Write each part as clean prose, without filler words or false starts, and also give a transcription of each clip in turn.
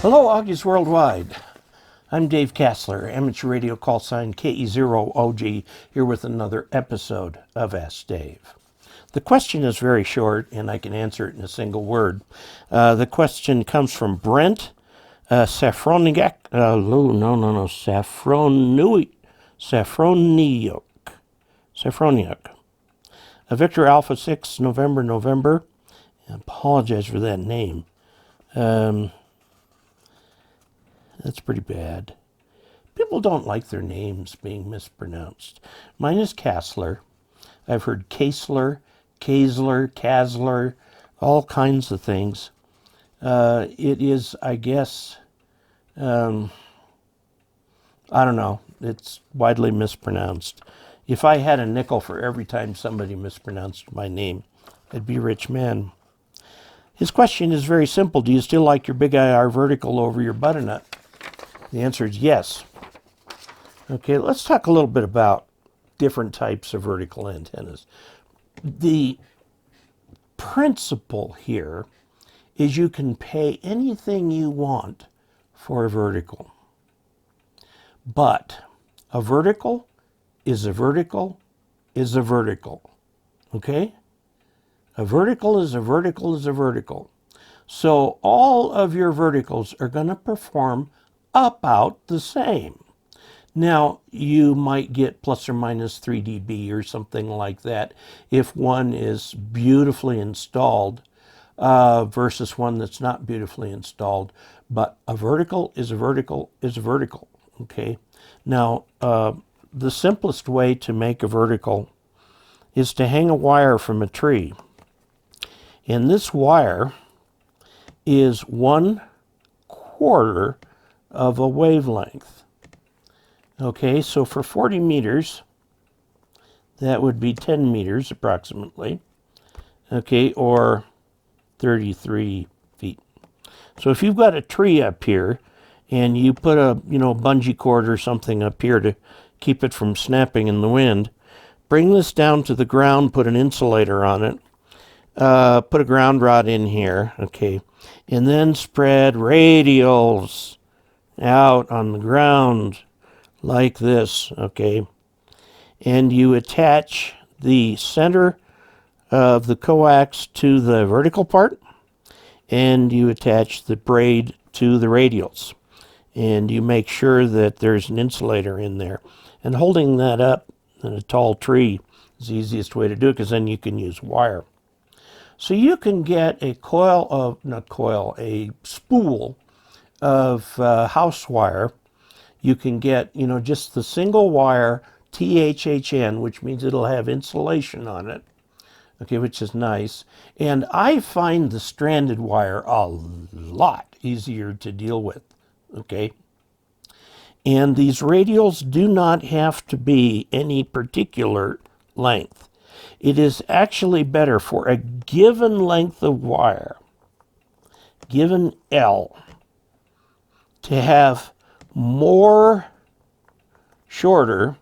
Hello, Augies Worldwide. I'm Dave Kassler, amateur radio call sign KE0OG, here with another episode of Ask Dave. The question is very short, and I can answer it in a single word. The question comes from Brent Safroniak. Safroniak. Victor Alpha 6, November. I apologize for that name. That's pretty bad. People don't like their names being mispronounced. Mine is Kassler. I've heard Kassler, Kasler, all kinds of things. It is, I guess, I don't know. It's widely mispronounced. If I had a nickel for every time somebody mispronounced my name, I'd be a rich man. His question is very simple. Do you still like your BigIR vertical over your Butternut? The answer is yes. Okay, let's talk a little bit about different types of vertical antennas. The principle here is you can pay anything you want for a vertical. But a vertical is a vertical is a vertical. Okay? A vertical is a vertical is a vertical. So all of your verticals are going to perform about the same. Now, you might get plus or minus 3 dB or something like that if one is beautifully installed versus one that's not beautifully installed. But a vertical is a vertical is a vertical. Okay. Now, the simplest way to make a vertical is to hang a wire from a tree. And this wire is 1/4 of a wavelength. Okay, so for 40 meters, that would be 10 meters approximately. Okay, or 33 feet. So if you've got a tree up here and you put a, bungee cord or something up here to keep it from snapping in the wind, bring this down to the ground, put an insulator on it, put a ground rod in here, okay, and then spread radials out on the ground like this, okay, and you attach the center of the coax to the vertical part, and you attach the braid to the radials, and you make sure that there's an insulator in there. And holding that up in a tall tree is the easiest way to do it, because then you can use wire. So you can get a a spool of house wire. You can get, just the single wire THHN, which means it'll have insulation on it, okay, which is nice. And I find the stranded wire a lot easier to deal with, okay? And these radials do not have to be any particular length. It is actually better for a given length of wire, given L, to have more shorter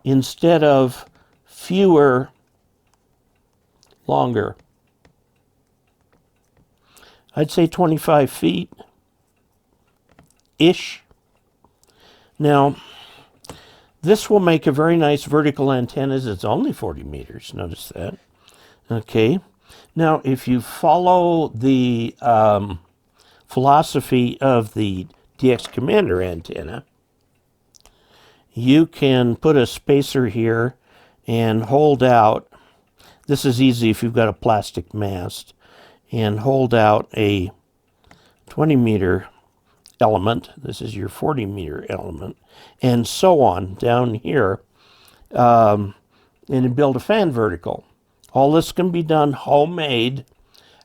instead of fewer longer. I'd say 25 feet-ish. Now, this will make a very nice vertical antenna. It's only 40 meters, notice that. Okay. Now, if you follow the philosophy of the DX Commander antenna, you can put a spacer here and hold out. This is easy if you've got a plastic mast, and hold out a 20-meter element. This is your 40-meter element, and so on down here, and build a fan vertical. All this can be done homemade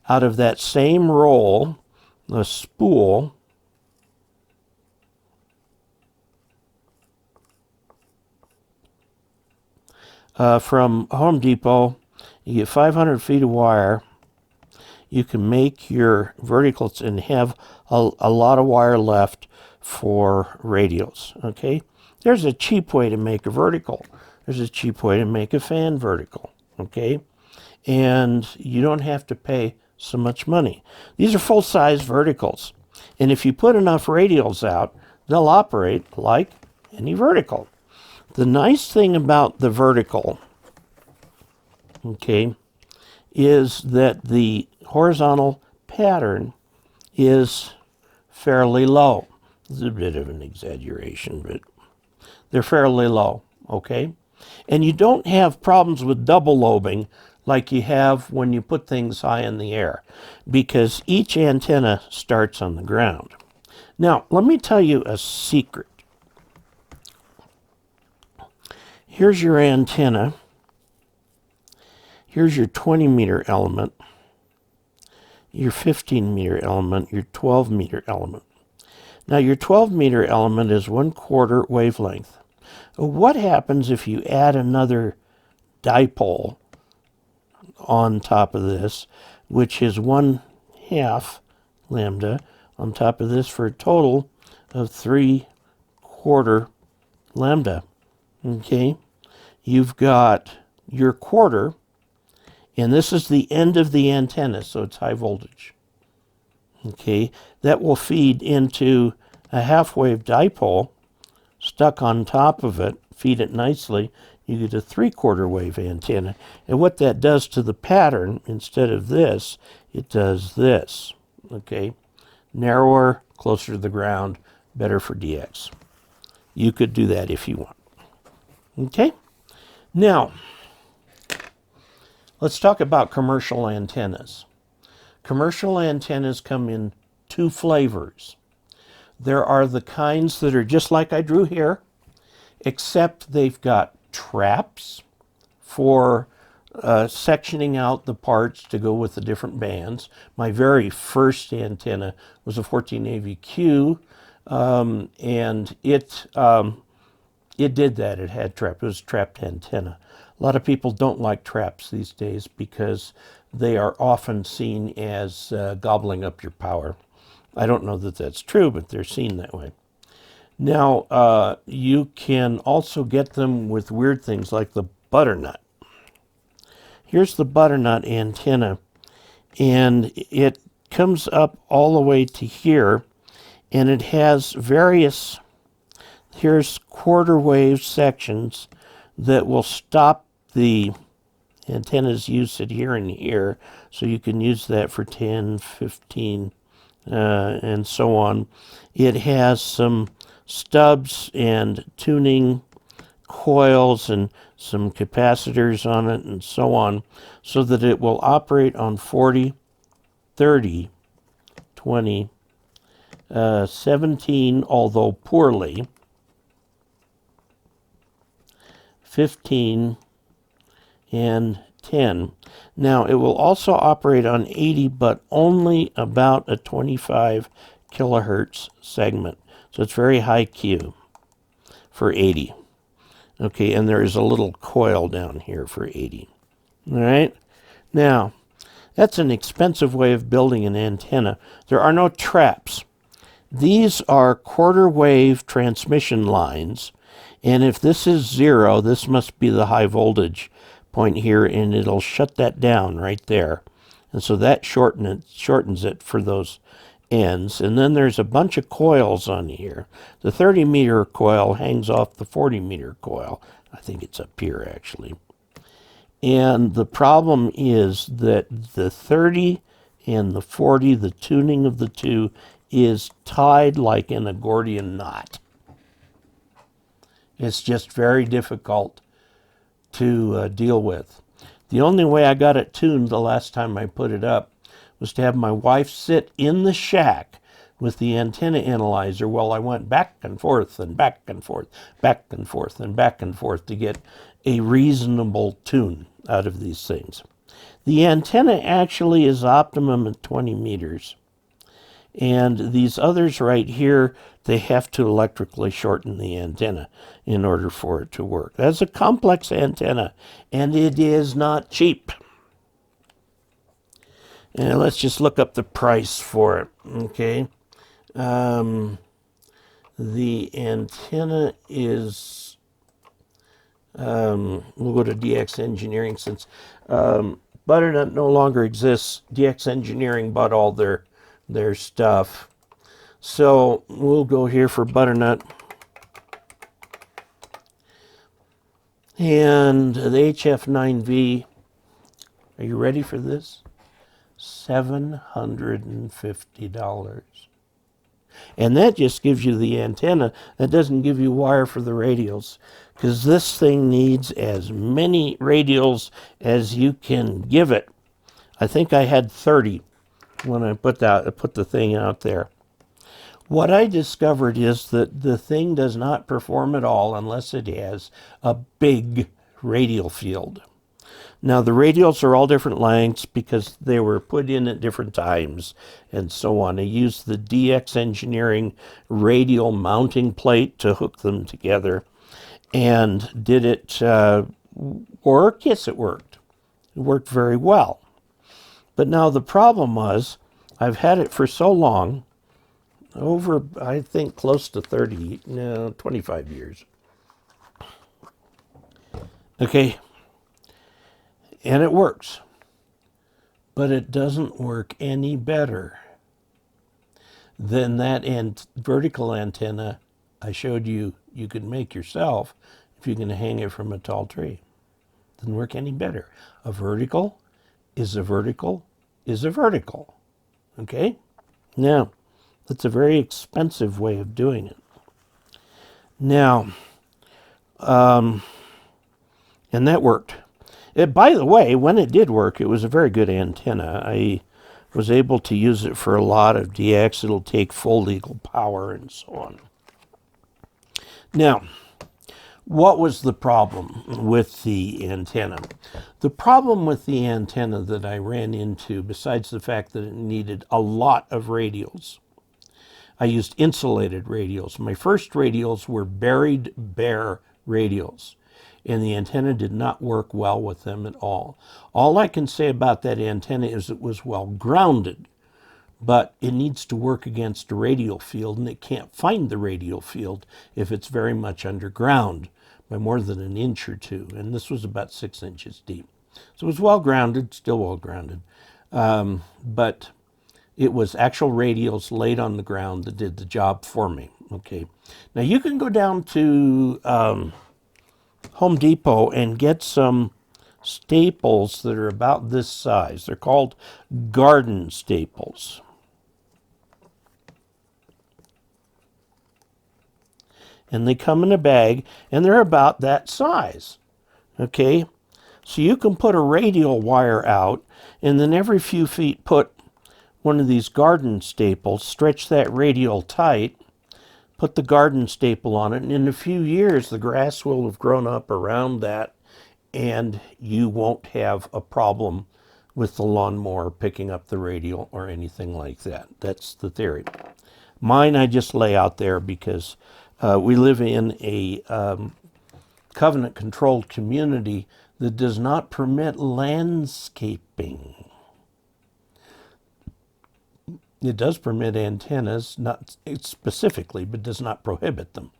out of that same roll, a spool, from Home Depot. You get 500 feet of wire. You can make your verticals and have a lot of wire left for radials, okay? There's a cheap way to make a vertical. There's a cheap way to make a fan vertical, okay? And you don't have to pay so much money. These are full-size verticals. And if you put enough radials out, they'll operate like any vertical. The nice thing about the vertical, okay, is that the horizontal pattern is fairly low. It's a bit of an exaggeration, but they're fairly low, okay? And you don't have problems with double lobing like you have when you put things high in the air, because each antenna starts on the ground. Now, let me tell you a secret. Here's your antenna. Here's your 20-meter element, your 15-meter element, your 12-meter element. Now, your 12-meter element is 1/4 wavelength. What happens if you add another dipole on top of this, which is 1/2 lambda on top of this, for a total of 3/4 lambda? Okay, you've got your quarter, and this is the end of the antenna, so it's high voltage. Okay, that will feed into a half-wave dipole stuck on top of it, feed it nicely. You get a 3/4 wave antenna. And what that does to the pattern, instead of this, it does this. Okay, narrower, closer to the ground, better for DX. You could do that if you want. Okay, now let's talk about commercial antennas. Commercial antennas come in two flavors. There are the kinds that are just like I drew here, except they've got traps for sectioning out the parts to go with the different bands. My very first antenna was a 14 AVQ, and it did that. It had trap. It was a trapped antenna. A lot of people don't like traps these days because they are often seen as gobbling up your power. I don't know that that's true, but they're seen that way. Now, you can also get them with weird things like the Butternut. Here's the Butternut antenna, and it comes up all the way to here, and it has various, here's quarter wave sections that will stop the antenna's use it here and here, so you can use that for 10, 15, and so on. It has some stubs and tuning coils and some capacitors on it and so on, so that it will operate on 40, 30, 20, 17, although poorly, 15, and 10. Now, it will also operate on 80, but only about a 25 kilohertz segment. So it's very high Q for 80. Okay, and there is a little coil down here for 80. All right? Now, that's an expensive way of building an antenna. There are no traps. These are quarter wave transmission lines, and if this is 0, this must be the high voltage point here, and it'll shut that down right there. And so that shortens it for those ends. And then there's a bunch of coils on here. The 30-meter coil hangs off the 40-meter coil. I think it's up here, actually. And the problem is that the 30 and the 40, the tuning of the two, is tied like in a Gordian knot. It's just very difficult to deal with. The only way I got it tuned the last time I put it up was to have my wife sit in the shack with the antenna analyzer while I went back and forth and back and forth, back and forth and back and forth to get a reasonable tune out of these things. The antenna actually is optimum at 20 meters. And these others right here, they have to electrically shorten the antenna in order for it to work. That's a complex antenna, and it is not cheap. And let's just look up the price for it, okay? The antenna is, we'll go to DX Engineering since Butternut no longer exists. DX Engineering bought all their stuff. So we'll go here for Butternut. And the HF9V, are you ready for this? $750. And that just gives you the antenna. That doesn't give you wire for the radials, because this thing needs as many radials as you can give it. I think I had 30 when I put the thing out there. What I discovered is that the thing does not perform at all unless it has a big radial field. Now, the radials are all different lengths because they were put in at different times and so on. I used the DX Engineering radial mounting plate to hook them together. And did it work? Yes, it worked. It worked very well. But now the problem was, I've had it for so long, over, I think, close to 25 years. Okay. And it works. But it doesn't work any better than that vertical antenna I showed you could make yourself if you're going to hang it from a tall tree. Doesn't work any better. A vertical is a vertical is a vertical. Okay? Now, that's a very expensive way of doing it. Now, and that worked. By the way, when it did work, it was a very good antenna. I was able to use it for a lot of DX. It'll take full legal power and so on. Now, what was the problem with the antenna? The problem with the antenna that I ran into, besides the fact that it needed a lot of radials, I used insulated radials. My first radials were buried bare radials, and the antenna did not work well with them at all. All I can say about that antenna is it was well grounded, but it needs to work against a radial field, and it can't find the radial field if it's very much underground by more than an inch or two, and this was about 6 inches deep. So it was well grounded, still well grounded, but it was actual radials laid on the ground that did the job for me. Okay, now you can go down to Home Depot and get some staples that are about this size. They're called garden staples. And they come in a bag, and they're about that size. Okay, so you can put a radial wire out, and then every few feet put one of these garden staples, stretch that radial tight, put the garden staple on it, and in a few years the grass will have grown up around that, and you won't have a problem with the lawnmower picking up the radial or anything like that. That's the theory. Mine I just lay out there because we live in a covenant-controlled community that does not permit landscaping. It does permit antennas, not specifically, but does not prohibit them.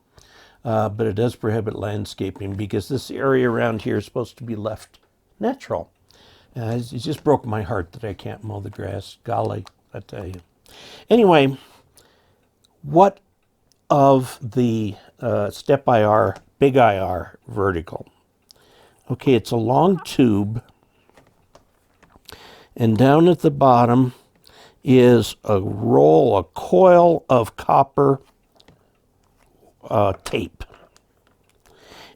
But it does prohibit landscaping because this area around here is supposed to be left natural. It just broke my heart that I can't mow the grass. Golly, I tell you. Anyway, what of the SteppIR, BigIR vertical? Okay, it's a long tube, and down at the bottom is a coil of copper tape.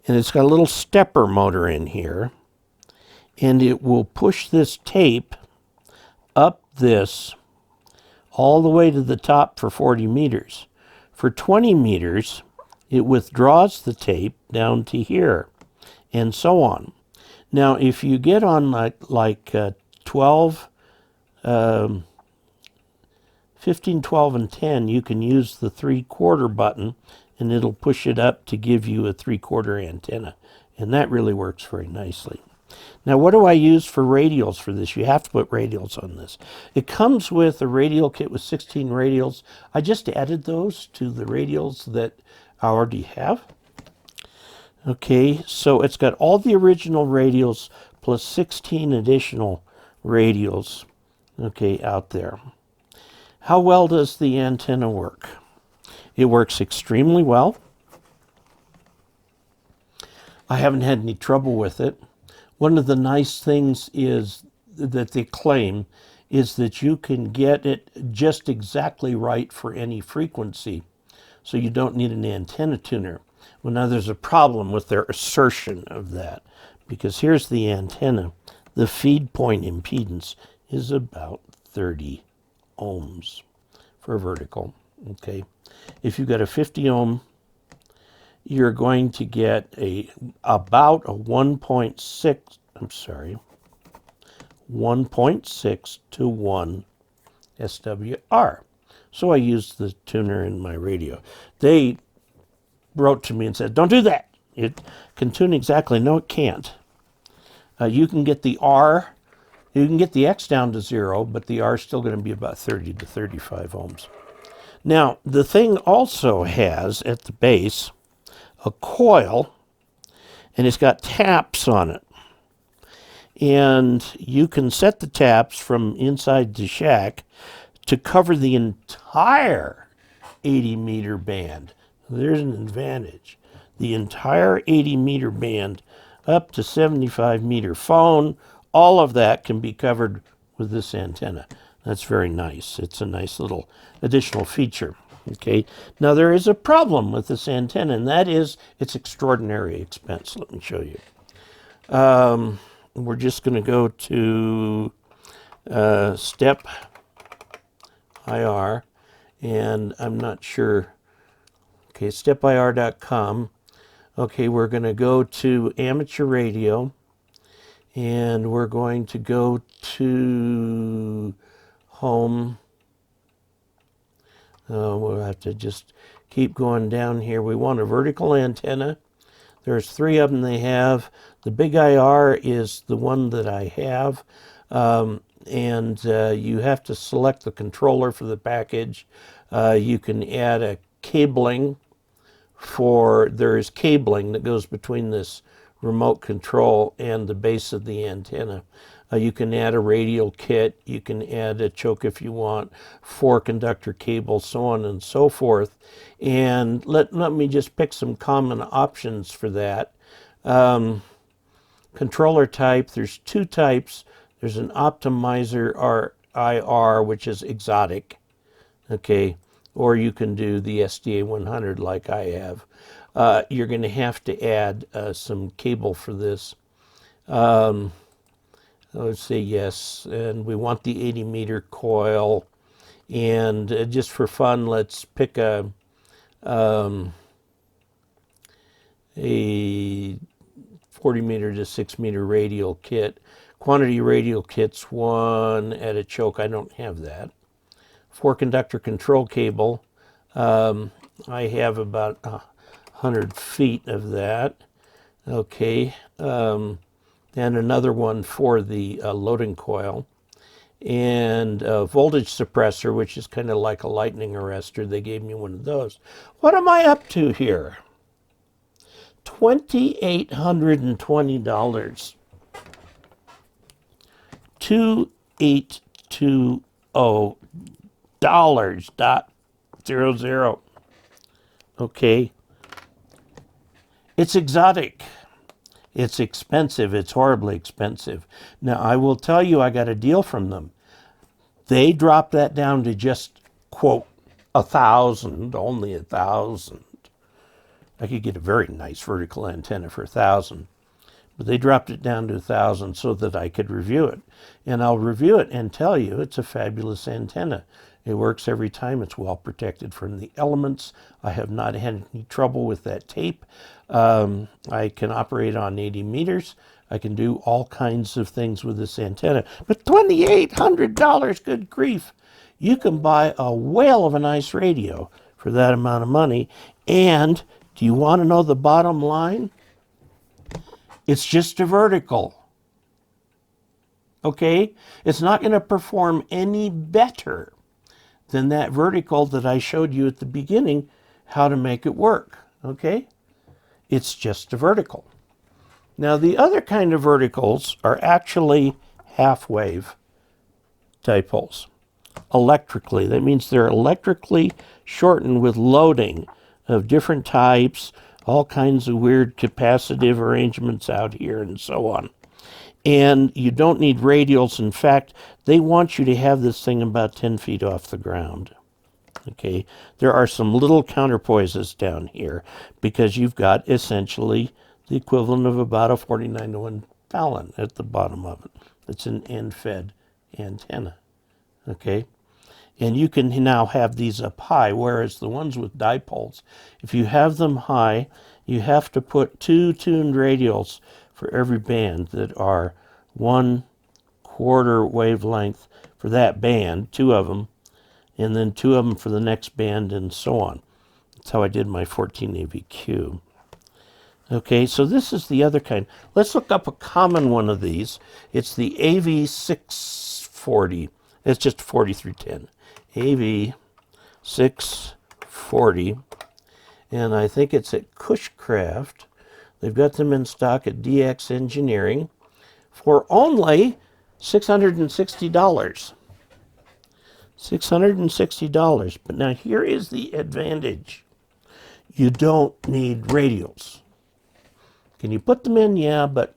And it's got a little stepper motor in here, and it will push this tape up this all the way to the top for 40 meters. For 20 meters, it withdraws the tape down to here, and so on. Now, if you get on like 12, 15, 12, and 10, you can use the 3/4 button, and it'll push it up to give you a 3/4 antenna. And that really works very nicely. Now, what do I use for radials for this? You have to put radials on this. It comes with a radial kit with 16 radials. I just added those to the radials that I already have. Okay, so it's got all the original radials plus 16 additional radials, okay, out there. How well does the antenna work? It works extremely well. I haven't had any trouble with it. One of the nice things is that they claim is that you can get it just exactly right for any frequency. So you don't need an antenna tuner. Well, now there's a problem with their assertion of that, because here's the antenna. The feed point impedance is about 30 ohms for vertical, okay? If you've got a 50 ohm, you're going to get about a 1.6 to 1 SteppIR. So I used the tuner in my radio. They wrote to me and said, don't do that. It can tune exactly. No, it can't. You can get the R, you can get the X down to 0, but the R is still going to be about 30 to 35 ohms. Now, the thing also has at the base a coil, and it's got taps on it. And you can set the taps from inside the shack to cover the entire 80-meter band. There's an advantage. The entire 80-meter band up to 75-meter phone, all of that can be covered with this antenna. That's very nice. It's a nice little additional feature. Okay. Now there is a problem with this antenna, and that is its extraordinary expense. Let me show you. We're just going to go to SteppIR, and I'm not sure. Okay, SteppIR.com. Okay, we're going to go to amateur radio, and we're going to go to home. We'll have to just keep going down here. We want a vertical antenna. There's 3 of them they have. The BigIR is the one that I have. And you have to select the controller for the package. You can add a cabling there's cabling that goes between this remote control and the base of the antenna. You can add a radial kit, you can add a choke if you want, 4 conductor cables, so on and so forth. And let me just pick some common options for that. Controller type, there's 2 types. There's an optimizer IR, which is exotic, okay, or you can do the SDA 100 like I have. You're going to have to add some cable for this. Let's say yes, and we want the 80-meter coil, and just for fun, let's pick a 40-meter to 6-meter radial kit. Quantity radial kits, 1 at a choke. I don't have that. 4 conductor control cable. I have about 100 feet of that. Okay. And another one for the loading coil. And a voltage suppressor, which is kind of like a lightning arrestor. They gave me one of those. What am I up to here? $2,820. 2820.00. Okay. It's exotic. It's expensive. It's horribly expensive. Now, I will tell you, I got a deal from them. They dropped that down to just, quote, 1,000, only 1,000. I could get a very nice vertical antenna for 1,000. But they dropped it down to 1,000 so that I could review it. And I'll review it and tell you it's a fabulous antenna. It works every time. It's well protected from the elements. I have not had any trouble with that tape. I can operate on 80 meters. I can do all kinds of things with this antenna. But $2,800, good grief. You can buy a whale of a nice radio for that amount of money. And do you want to know the bottom line? It's just a vertical. Okay? It's not going to perform any better than that vertical that I showed you at the beginning, how to make it work. Okay? It's just a vertical. Now, the other kind of verticals are actually half-wave dipoles. Electrically, that means they're electrically shortened with loading of different types, all kinds of weird capacitive arrangements out here and so on. And you don't need radials. In fact, they want you to have this thing about 10 feet off the ground. Okay, there are some little counterpoises down here because you've got essentially the equivalent of about a 49-to-1 Fallon at the bottom of it. It's an end-fed antenna. Okay, and you can now have these up high, whereas the ones with dipoles, if you have them high, you have to put 2 tuned radials for every band that are 1/4 wavelength for that band, 2 of them, and then 2 of them for the next band, and so on. That's how I did my 14 AVQ. Okay, so this is the other kind. Let's look up a common one of these. It's the AV640. It's just 4310. AV640. And I think it's at Cushcraft. They've got them in stock at DX Engineering for only $660. $660. But now here is the advantage. You don't need radials. Can you put them in? Yeah, but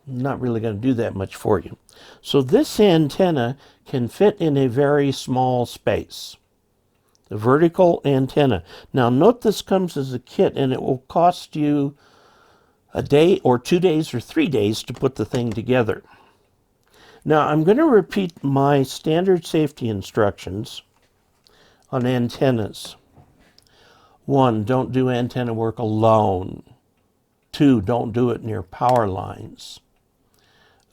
not really going to do that much for you. So this antenna can fit in a very small space. The vertical antenna. Now note this comes as a kit and it will cost you a day or 2 days or 3 days to put the thing together. Now I'm going to repeat my standard safety instructions on antennas. 1, don't do antenna work alone. 2, don't do it near power lines.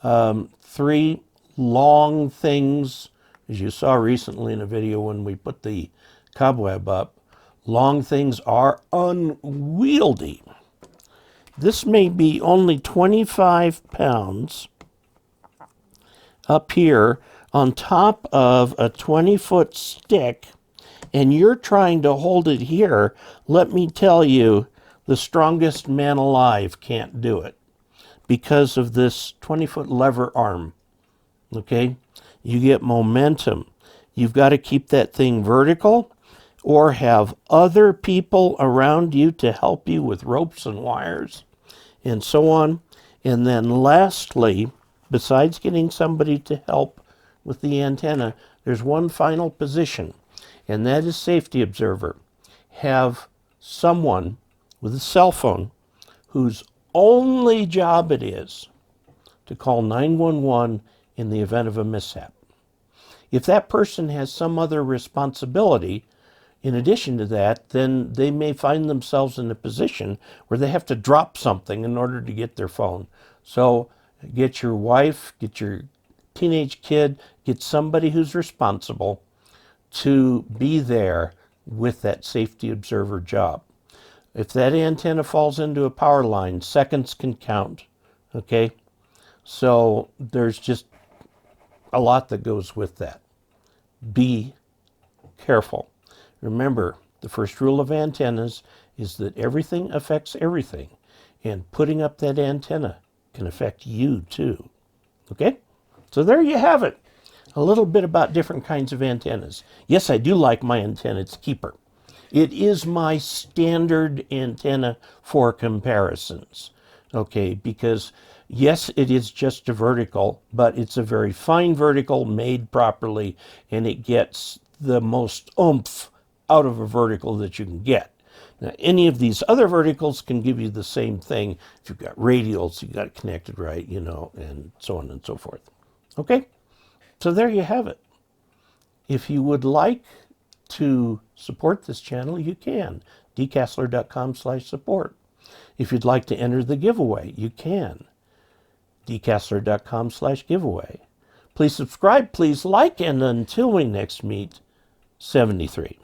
3, long things, as you saw recently in a video when we put the cobweb up, long things are unwieldy. This may be only 25 pounds up here on top of a 20-foot stick, and you're trying to hold it here. Let me tell you, the strongest man alive can't do it because of this 20-foot lever arm. Okay? You get momentum. You've got to keep that thing vertical or have other people around you to help you with ropes and wires and so on. And then lastly, besides getting somebody to help with the antenna, there's one final position, and that is safety observer. Have someone with a cell phone whose only job it is to call 911 in the event of a mishap. If that person has some other responsibility in addition to that, then they may find themselves in a position where they have to drop something in order to get their phone. So get your wife, get your teenage kid, get somebody who's responsible to be there with that safety observer job. If that antenna falls into a power line, seconds can count, okay? So there's just a lot that goes with that. Be careful. Remember, the first rule of antennas is that everything affects everything, and putting up that antenna can affect you too, okay? So there you have it. A little bit about different kinds of antennas. Yes, I do like my antenna. It's Keeper. It is my standard antenna for comparisons, okay? Because yes, it is just a vertical, but it's a very fine vertical made properly, and it gets the most oomph out of a vertical that you can get. Now, any of these other verticals can give you the same thing. If you've got radials, you've got it connected right, you know, and so on and so forth. Okay? So there you have it. If you would like to support this channel, you can. dcasler.com/support. If you'd like to enter the giveaway, you can. dcasler.com/giveaway. Please subscribe, please like, and until we next meet, 73.